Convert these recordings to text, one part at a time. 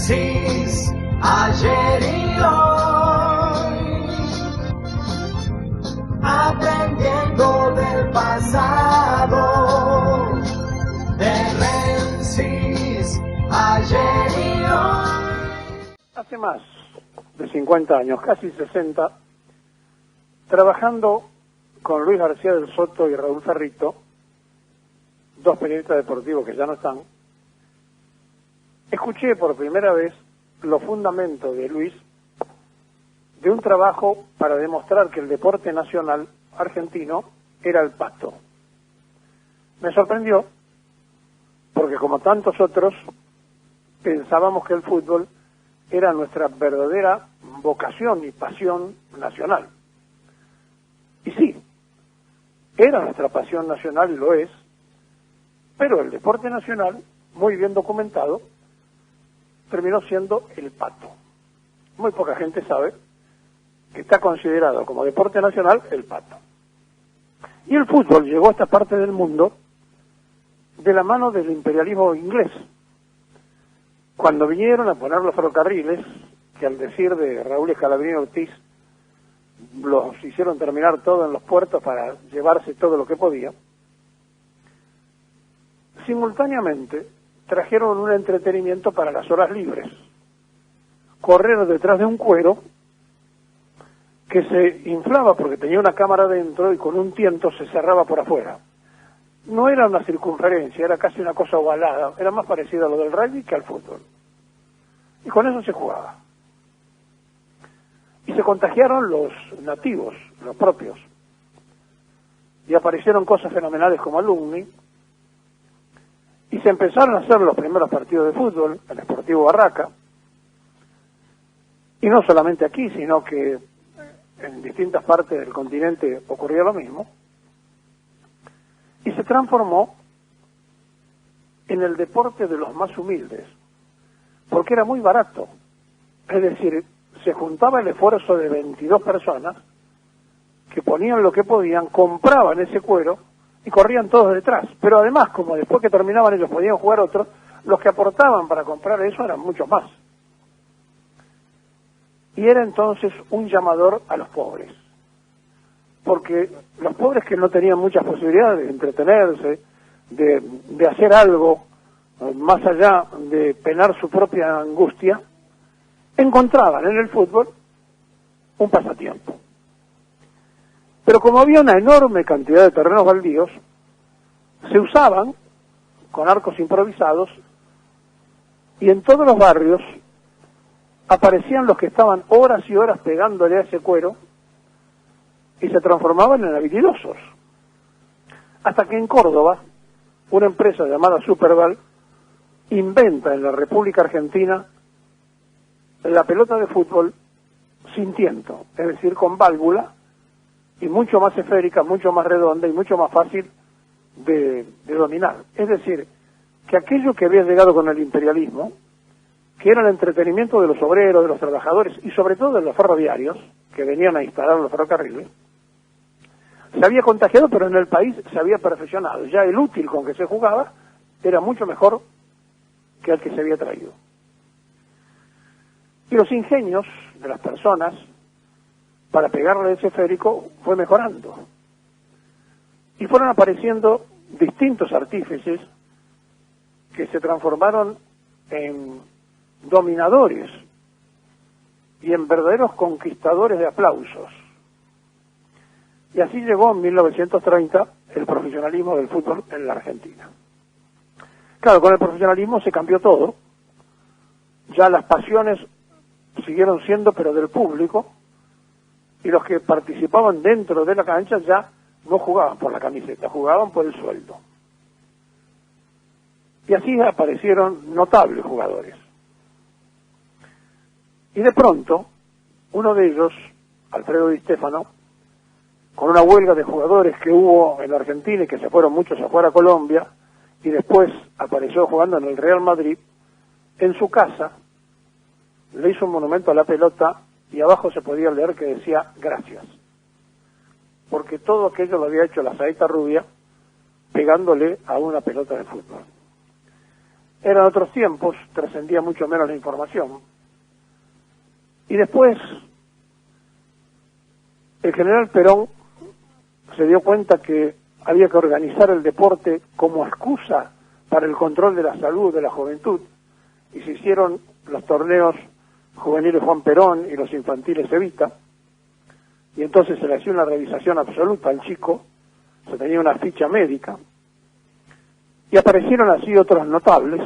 Menzies, ayer y hoy, aprendiendo del pasado. De Menzies, ayer y hoy. Hace más de 50 años, casi 60, trabajando con Luis García del Soto y Raúl Ferrito, dos periodistas deportivos que ya no están, escuché por primera vez los fundamentos de Luis de un trabajo para demostrar que el deporte nacional argentino era el pasto. Me sorprendió porque, como tantos otros, pensábamos que el fútbol era nuestra verdadera vocación y pasión nacional. Y sí, era nuestra pasión nacional y lo es, pero el deporte nacional, muy bien documentado, terminó siendo el pato. Muy poca gente sabe que está considerado como deporte nacional el pato. Y el fútbol llegó a esta parte del mundo de la mano del imperialismo inglés. Cuando vinieron a poner los ferrocarriles, que al decir de Raúl Escalabrini Ortiz, los hicieron terminar todo en los puertos para llevarse todo lo que podía, simultáneamente trajeron un entretenimiento para las horas libres: correr detrás de un cuero que se inflaba porque tenía una cámara dentro y con un tiento se cerraba por afuera. No era una circunferencia, era casi una cosa ovalada, era más parecido a lo del rugby que al fútbol. Y con eso se jugaba. Y se contagiaron los nativos, los propios. Y aparecieron cosas fenomenales como Alumni, y se empezaron a hacer los primeros partidos de fútbol, el Sportivo Barraca, y no solamente aquí, sino que en distintas partes del continente ocurría lo mismo, y se transformó en el deporte de los más humildes, porque era muy barato. Es decir, se juntaba el esfuerzo de 22 personas que ponían lo que podían, compraban ese cuero y corrían todos detrás. Pero además, como después que terminaban ellos podían jugar otros, los que aportaban para comprar eso eran muchos más. Y era entonces un llamador a los pobres, porque los pobres, que no tenían muchas posibilidades de entretenerse, de hacer algo más allá de penar su propia angustia, encontraban en el fútbol un pasatiempo. Pero como había una enorme cantidad de terrenos baldíos, se usaban con arcos improvisados, y en todos los barrios aparecían los que estaban horas y horas pegándole a ese cuero y se transformaban en habilidosos. Hasta que en Córdoba, una empresa llamada Superbal inventa en la República Argentina la pelota de fútbol sin tiento, es decir, con válvula, y mucho más esférica, mucho más redonda y mucho más fácil de dominar. Es decir, que aquello que había llegado con el imperialismo, que era el entretenimiento de los obreros, de los trabajadores y sobre todo de los ferroviarios que venían a instalar los ferrocarriles, se había contagiado, pero en el país se había perfeccionado. Ya el útil con que se jugaba era mucho mejor que el que se había traído. Y los ingenios de las personas para pegarle ese esférico fue mejorando. Y fueron apareciendo distintos artífices que se transformaron en dominadores y en verdaderos conquistadores de aplausos. Y así llegó en 1930 el profesionalismo del fútbol en la Argentina. Claro, con el profesionalismo se cambió todo. Ya las pasiones siguieron siendo, pero del público, y los que participaban dentro de la cancha ya no jugaban por la camiseta, jugaban por el sueldo. Y así aparecieron notables jugadores. Y de pronto, uno de ellos, Alfredo Di Stéfano, con una huelga de jugadores que hubo en la Argentina y que se fueron muchos a jugar a Colombia, y después apareció jugando en el Real Madrid, en su casa le hizo un monumento a la pelota y abajo se podía leer que decía gracias, porque todo aquello lo había hecho la saeta rubia pegándole a una pelota de fútbol. Eran otros tiempos, trascendía mucho menos la información. Y después, el general Perón se dio cuenta que había que organizar el deporte como excusa para el control de la salud de la juventud, y se hicieron los torneos juveniles Juan Perón y los infantiles Evita, y entonces se le hacía una revisación absoluta al chico, se tenía una ficha médica, y aparecieron así otros notables,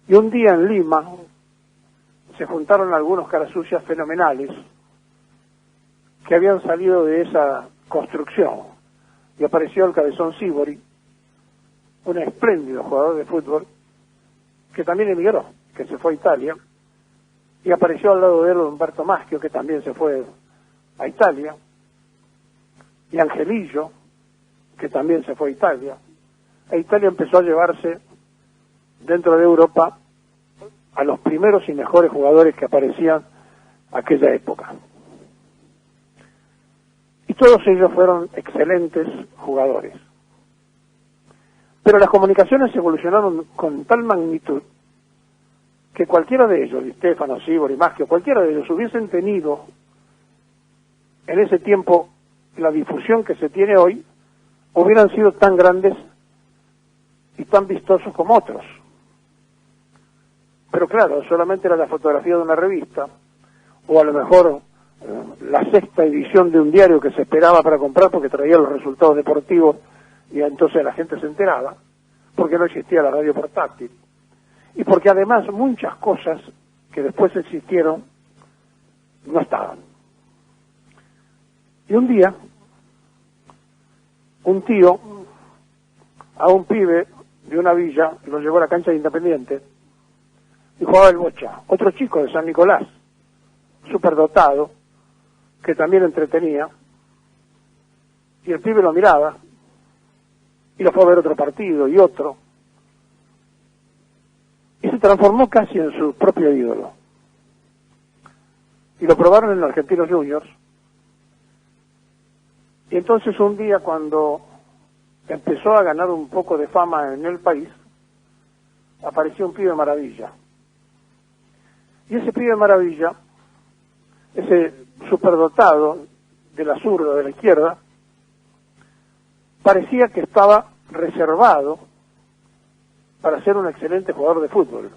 y un día en Lima se juntaron algunos caras sucias fenomenales que habían salido de esa construcción, y apareció el Cabezón Sívori, un espléndido jugador de fútbol, que también emigró, que se fue a Italia, y apareció al lado de él Humberto Maschio, que también se fue a Italia, y Angelillo, que también se fue a Italia, e Italia empezó a llevarse dentro de Europa a los primeros y mejores jugadores que aparecían aquella época. Y todos ellos fueron excelentes jugadores. Pero las comunicaciones evolucionaron con tal magnitud que cualquiera de ellos, Di Stefano, Sívori, Maschio, cualquiera de ellos hubiesen tenido en ese tiempo la difusión que se tiene hoy, hubieran sido tan grandes y tan vistosos como otros. Pero claro, solamente era la fotografía de una revista, o a lo mejor la sexta edición de un diario que se esperaba para comprar porque traía los resultados deportivos, y entonces la gente se enteraba, porque no existía la radio portátil. Y porque además muchas cosas que después existieron no estaban. Y un día, un tío a un pibe de una villa lo llevó a la cancha de Independiente y jugaba el Bocha, otro chico de San Nicolás, superdotado, que también entretenía, y el pibe lo miraba y lo fue a ver otro partido y otro, y se transformó casi en su propio ídolo. Y lo probaron en los Argentinos Juniors, y entonces un día, cuando empezó a ganar un poco de fama en el país, apareció un pibe maravilla. Y ese pibe maravilla, ese superdotado de la zurda, de la izquierda, parecía que estaba reservado para ser un excelente jugador de fútbol.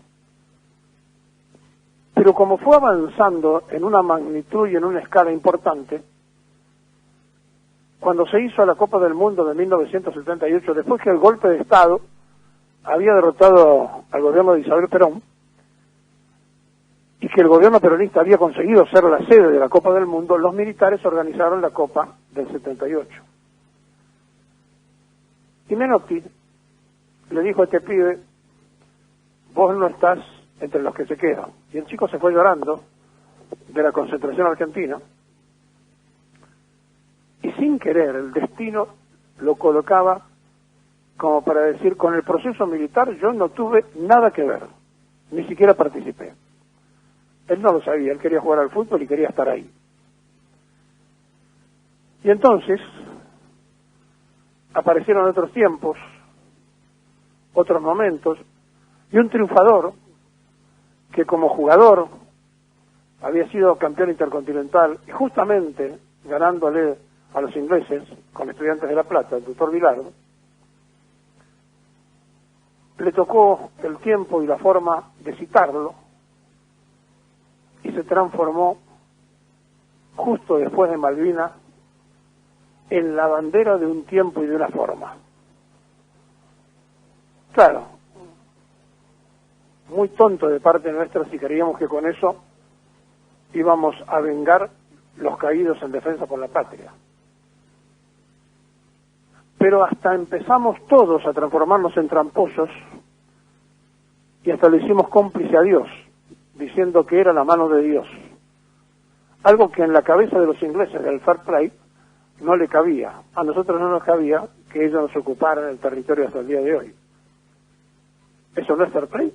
Pero como fue avanzando en una magnitud y en una escala importante, cuando se hizo la Copa del Mundo de 1978, después que el golpe de Estado había derrotado al gobierno de Isabel Perón, y que el gobierno peronista había conseguido ser la sede de la Copa del Mundo, los militares organizaron la Copa del 78. Y Menotti le dijo a este pibe: vos no estás entre los que se quedan. Y el chico se fue llorando de la concentración argentina, y sin querer el destino lo colocaba como para decir: con el proceso militar yo no tuve nada que ver, ni siquiera participé. Él no lo sabía, él quería jugar al fútbol y quería estar ahí. Y entonces aparecieron otros tiempos, otros momentos, y un triunfador que como jugador había sido campeón intercontinental, y justamente ganándole a los ingleses con Estudiantes de La Plata, el doctor Bilardo, le tocó el tiempo y la forma de citarlo, y se transformó justo después de Malvinas en la bandera de un tiempo y de una forma. Claro, muy tonto de parte nuestra si creíamos que con eso íbamos a vengar los caídos en defensa por la patria. Pero hasta empezamos todos a transformarnos en tramposos, y hasta le hicimos cómplice a Dios, diciendo que era la mano de Dios. Algo que en la cabeza de los ingleses del fair play no le cabía. A nosotros no nos cabía que ellos nos ocuparan el territorio hasta el día de hoy. ¿Eso no es fair play?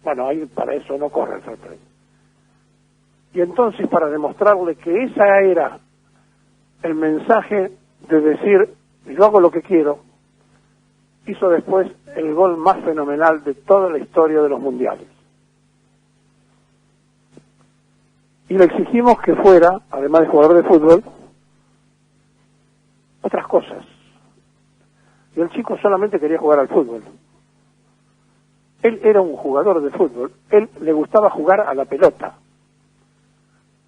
Bueno, ahí para eso no corre el fair play. Y entonces, para demostrarle que esa era el mensaje de decir: yo hago lo que quiero, hizo después el gol más fenomenal de toda la historia de los mundiales. Y le exigimos que fuera, además de jugador de fútbol, otras cosas. Y el chico solamente quería jugar al fútbol. Él era un jugador de fútbol, él le gustaba jugar a la pelota,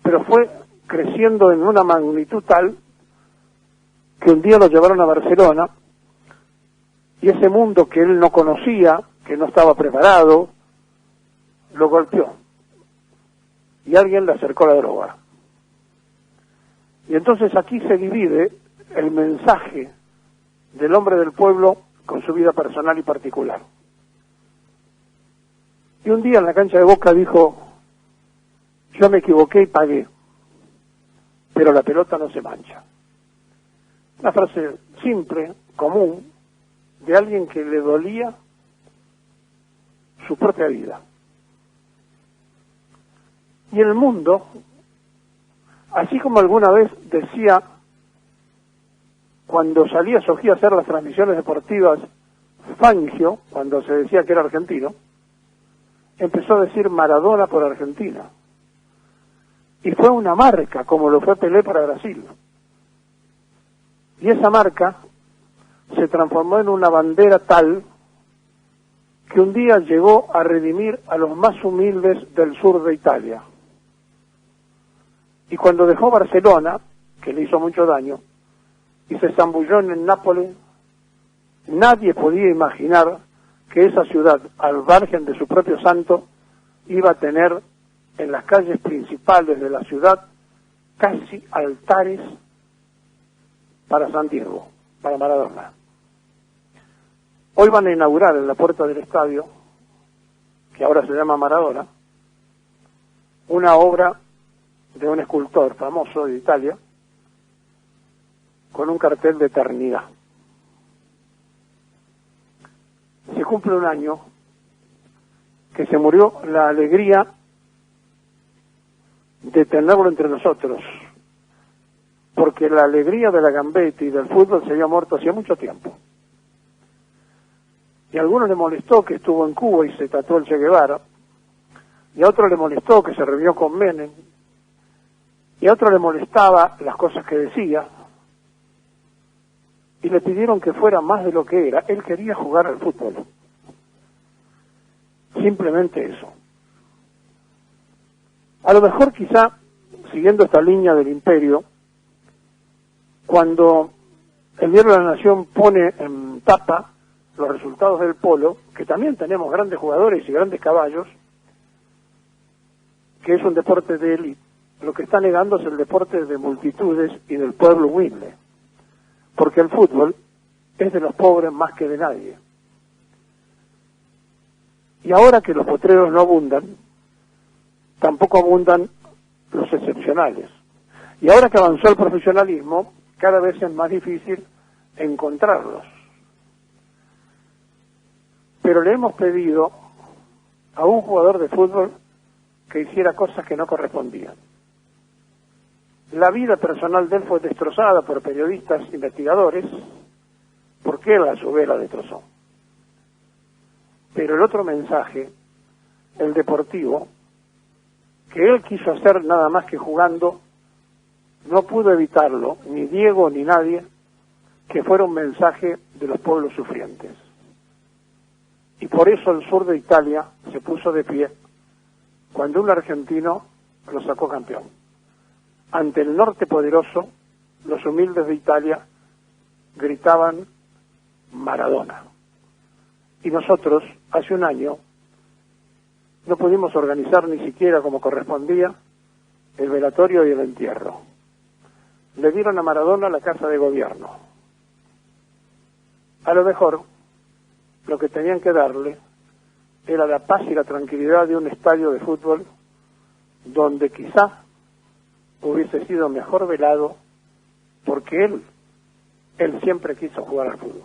pero fue creciendo en una magnitud tal que un día lo llevaron a Barcelona y ese mundo que él no conocía, que no estaba preparado, lo golpeó y alguien le acercó la droga. Y entonces aquí se divide el mensaje del hombre del pueblo con su vida personal y particular. Y un día en la cancha de Boca dijo: yo me equivoqué y pagué, pero la pelota no se mancha. Una frase simple, común, de alguien que le dolía su propia vida. Y el mundo, así como alguna vez decía, cuando salía Sofía a hacer las transmisiones deportivas, Fangio, cuando se decía que era argentino, empezó a decir Maradona por Argentina. Y fue una marca, como lo fue Pelé para Brasil. Y esa marca se transformó en una bandera tal que un día llegó a redimir a los más humildes del sur de Italia. Y cuando dejó Barcelona, que le hizo mucho daño, y se zambulló en el Nápoles, nadie podía imaginar que esa ciudad, al margen de su propio santo, iba a tener en las calles principales de la ciudad casi altares para San Diego, para Maradona. Hoy van a inaugurar en la puerta del estadio, que ahora se llama Maradona, una obra de un escultor famoso de Italia, con un cartel de eternidad. Se cumple un año que se murió la alegría de tenerlo entre nosotros, porque la alegría de la gambeta y del fútbol se había muerto hacía mucho tiempo. Y a algunos le molestó que estuvo en Cuba y se tatuó el Che Guevara, y a otro le molestó que se reunió con Menem, y a otro le molestaba las cosas que decía, y le pidieron que fuera más de lo que era. Él quería jugar al fútbol. Simplemente eso. A lo mejor quizá, siguiendo esta línea del imperio, cuando el Diario de la Nación pone en tapa los resultados del polo, que también tenemos grandes jugadores y grandes caballos, que es un deporte de élite, lo que está negando es el deporte de multitudes y del pueblo humilde, porque el fútbol es de los pobres más que de nadie. Y ahora que los potreros no abundan, tampoco abundan los excepcionales. Y ahora que avanzó el profesionalismo, cada vez es más difícil encontrarlos. Pero le hemos pedido a un jugador de fútbol que hiciera cosas que no correspondían. La vida personal de él fue destrozada por periodistas investigadores, porque él a su vez la destrozó. Pero el otro mensaje, el deportivo, que él quiso hacer nada más que jugando, no pudo evitarlo, ni Diego ni nadie, que fuera un mensaje de los pueblos sufrientes. Y por eso el sur de Italia se puso de pie cuando un argentino lo sacó campeón. Ante el norte poderoso, los humildes de Italia gritaban Maradona. Y nosotros, hace un año, no pudimos organizar ni siquiera como correspondía el velatorio y el entierro. Le dieron a Maradona la casa de gobierno. A lo mejor, lo que tenían que darle era la paz y la tranquilidad de un estadio de fútbol donde quizá hubiese sido mejor velado, porque él siempre quiso jugar al fútbol.